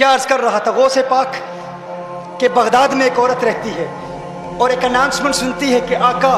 کیا عرض کر رہا تھا، غوث پاک کہ بغداد میں ایک عورت رہتی ہے اور ایک اناؤنسمنٹ سنتی ہے کہ آقا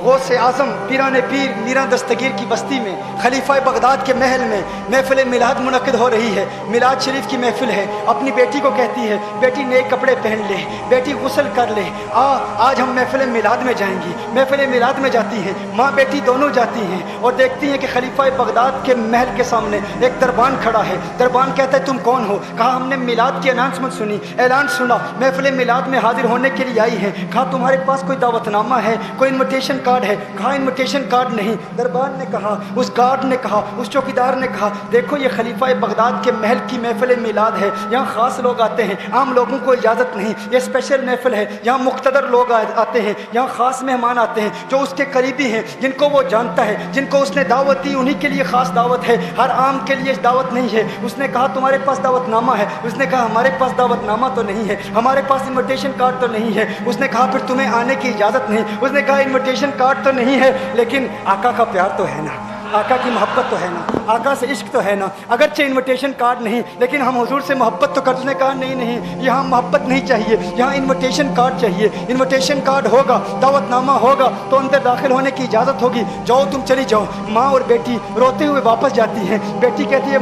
غوث اعظم پیران پیر میران دستگیر کی بستی میں خلیفہ بغداد کے محل میں محفل میلاد منعقد ہو رہی ہے، میلاد شریف کی محفل ہے۔ اپنی بیٹی کو کہتی ہے بیٹی نئے کپڑے پہن لے، بیٹی غسل کر لے، آج ہم محفل میلاد میں جائیں گی۔ محفل میلاد میں جاتی ہیں، ماں بیٹی دونوں جاتی ہیں اور دیکھتی ہیں کہ خلیفہ بغداد کے محل کے سامنے ایک دربان کھڑا ہے۔ دربان کہتا ہے تم کون ہو؟ کہا ہم نے میلاد کی اناؤنسمنٹ سنی، اعلان سنا، محفل میلاد میں حاضر ہونے کے لیے آئی ہے۔ کہا تمہارے پاس کوئی دعوت نامہ ہے، کوئی انویٹیشن کارڈ ہے؟ کہا انویٹیشن کارڈ نہیں۔ دربان نے کہا، اس گارڈ نے کہا، اس چوکیدار نے کہا دیکھو یہ خلیفہ بغداد کے محل کی محفل میلاد ہے، یہاں خاص لوگ آتے ہیں، عام لوگوں کو اجازت نہیں، یہ اسپیشل محفل ہے، یہاں مقتدر لوگ آتے ہیں، یہاں خاص مہمان آتے ہیں جو اس کے قریبی ہیں، جن کو وہ جانتا ہے، جن کو اس نے دعوت دی، انہی کے لیے خاص دعوت ہے، ہر عام کے لیے دعوت نہیں ہے۔ اس نے کہا تمہارے پاس دعوت نامہ ہے؟ اس نے کہا ہمارے پاس دعوت نامہ تو نہیں ہے، ہمارے پاس انویٹیشن کارڈ تو نہیں ہے۔ اس نے کہا پھر تمہیں آنے کی اجازت نہیں۔ اس نے کہا انویٹیشن کارڈ تو نہیں ہے لیکن آقا کا پیار تو ہے نا، آقا کی محبت تو ہے نا، آقا سے عشق تو ہے نا، اگرچہ انویٹیشن کارڈ نہیں لیکن ہم حضور سے محبت تو کرتے۔ نے کہا نہیں نہیں، یہاں محبت نہیں چاہیے، یہاں انویٹیشن کارڈ چاہیے۔ انویٹیشن کارڈ ہوگا، دعوت نامہ ہوگا تو اندر داخل ہونے کی اجازت ہوگی۔ جاؤ تم چلی جاؤ۔ ماں اور بیٹی روتے ہوئے واپس جاتی ہیں۔ بیٹی کہتی ہے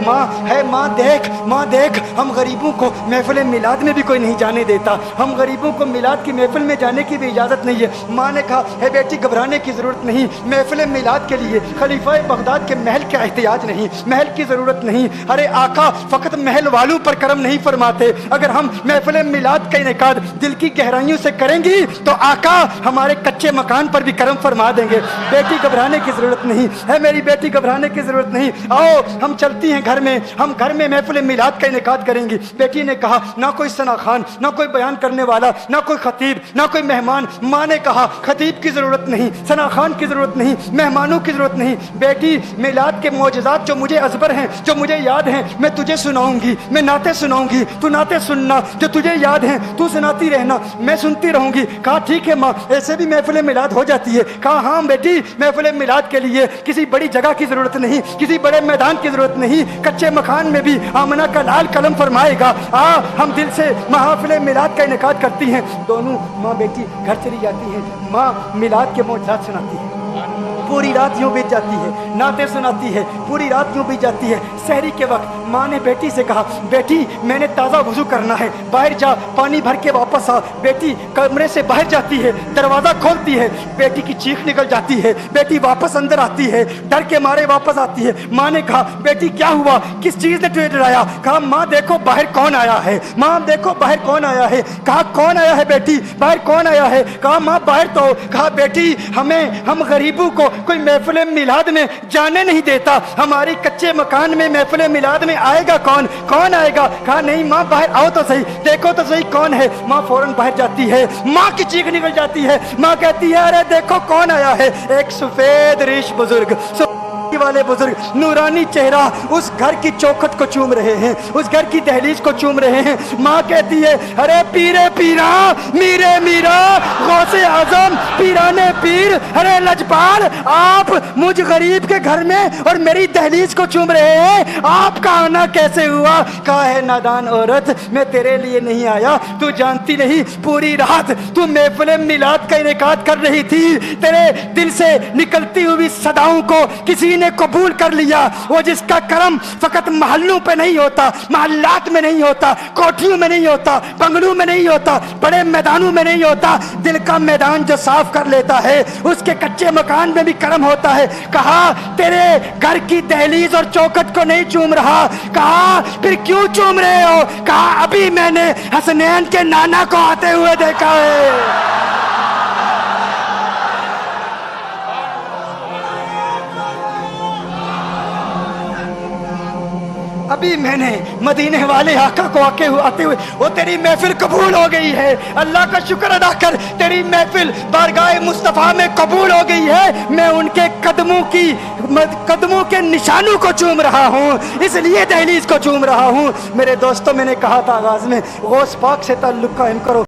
ماں دیکھ ہم غریبوں کو محفل میلاد میں بھی کوئی نہیں جانے دیتا، ہم غریبوں کو میلاد کی محفل میں جانے کی بھی اجازت نہیں ہے۔ ماں نے کہا ہے بیٹی گھبرانے کی ضرورت نہیں، محفل میلاد کے لیے خلیفہ بغداد کے محل کا احتیاج نہیں، محل کی ضرورت نہیں۔ ارے آقا فقط محل والوں پر کرم نہیں فرماتے، اگر ہم محفل میلاد کا انعقاد دل کی گہرائیوں سے کریں گی تو آقا ہمارے کچے مکان پر بھی کرم فرما دیں گے۔ بیٹی گھبرانے کی ضرورت نہیں ہے، میری بیٹی گھبرانے کی ضرورت نہیں، آؤ ہم چلتی ہیں گھر میں، ہم گھر میں محفل میلاد کا انعقاد کریں گی۔ بیٹی نے کہا نہ کوئی ثنا خوان، نہ کوئی بیان کرنے والا، نہ کوئی خطیب، نہ کوئی مہمان۔ ماں نے کہا خطیب کی ضرورت نہیں، ثنا خوان کی ضرورت نہیں، مہمانوں کی ضرورت نہیں۔ بیٹی میلاد کے معجزات جو مجھے ازبر ہیں، جو مجھے یاد ہیں، میں تجھے سناؤں گی، میں نعتیں سناؤں گی، تو نعتیں سننا، جو تجھے یاد ہیں تو سناتی رہنا، میں سنتی رہوں گی۔ کہا ٹھیک ہے ماں، ایسے بھی محفل میلاد ہو جاتی ہے۔ کہا ہاں بیٹی، محفل میلاد کے لیے کسی بڑی جگہ کی ضرورت نہیں، کسی بڑے میدان کی ضرورت نہیں، کچے مکان میں بھی آمنہ کا لال قلم فرمائے گا۔ ہم دل سے محافل میلاد کا انعقاد کرتی ہیں۔ دونوں ماں بیٹی گھر چلی جاتی ہیں۔ ماں میلاد کے معجزات سناتی ہے، پوری رات یوں بیت جاتی ہے، نعتیں سناتی ہے، پوری رات یوں بیت جاتی ہے۔ سحری کے وقت ماں نے بیٹی سے کہا بیٹی میں نے تازہ وضو کرنا ہے، باہر جا پانی بھر کے واپس آ۔ بیٹی کمرے سے باہر جاتی ہے، دروازہ کھولتی ہے، بیٹی کی چیخ نکل جاتی ہے، بیٹی واپس اندر آتی ہے، ڈر کے مارے واپس آتی ہے۔ ماں نے کہا بیٹی کیا ہوا، کس چیز نے تجھے ڈرایا؟ کہا ماں دیکھو باہر کون آیا ہے، ماں دیکھو باہر کون آیا ہے۔ کہا کون آیا ہے بیٹی، باہر کون آیا ہے؟ کہا ماں باہر تو ہو۔ کہا بیٹی ہم غریبوں کو کوئی محفل میلاد میں جانے نہیں دیتا، ہماری کچے مکان میں محفل میلاد میں آئے گا کون آئے گا؟ کہا نہیں ماں باہر آؤ تو صحیح، دیکھو تو صحیح کون ہے۔ ماں فوراً باہر جاتی ہے، ماں کی چیخ نکل جاتی ہے، ماں کہتی ہے ارے دیکھو کون آیا ہے، ایک سفید ریش بزرگ والے بزرگ، نورانی چہرہ اس گھر کی چوکھٹ کو چوم رہے ہیں، اس گھر کی دہلیز کو چوم رہے ہیں۔ ماں کہتی ہے ارے پیرے پیراں میرے میرا غوث اعظم پیرانے پیر، ارے لجپال آپ مجھ غریب کے گھر میں اور میری دہلیز کو چوم رہے ہیں، آپ کا آنا کیسے ہوا؟ کہا ہے نادان عورت میں تیرے لیے نہیں آیا، تو جانتی نہیں پوری رات تو محفل میلاد کا انعقاد کر رہی تھی، تیرے دل سے نکلتی ہوئی صداؤں کو کسی نے قبول کر لیا۔ وہ جس کا کرم فقط محلوں پہ نہیں ہوتا، محلات میں نہیں ہوتا، کوٹھیوں میں نہیں ہوتا، بنگلوں میں نہیں ہوتا، بڑے میدانوں میں نہیں ہوتا، دل کا میدان جو صاف کر لیتا ہے اس کے کچے مکان میں بھی کرم ہوتا ہے۔ کہا تیرے گھر کی دہلیز اور چوکھٹ کو نہیں چوم رہا۔ کہا پھر کیوں چوم رہے ہو؟ کہا ابھی میں نے حسنین کے نانا کو آتے ہوئے دیکھا ہے۔ ابھی میں نے مدینے والے آقا کو آتے ہوئے وہ تیری محفل قبول ہو گئی ہے، اللہ کا شکر ادا کر، تیری محفل بارگاہ مصطفیٰ میں قبول ہو گئی ہے۔ میں ان کے قدموں کے نشانوں کو چوم رہا ہوں، اس لیے دہلیز کو چوم رہا ہوں۔ میرے دوستوں میں نے کہا تھا آغاز میں غوث پاک سے تعلق قائم کرو۔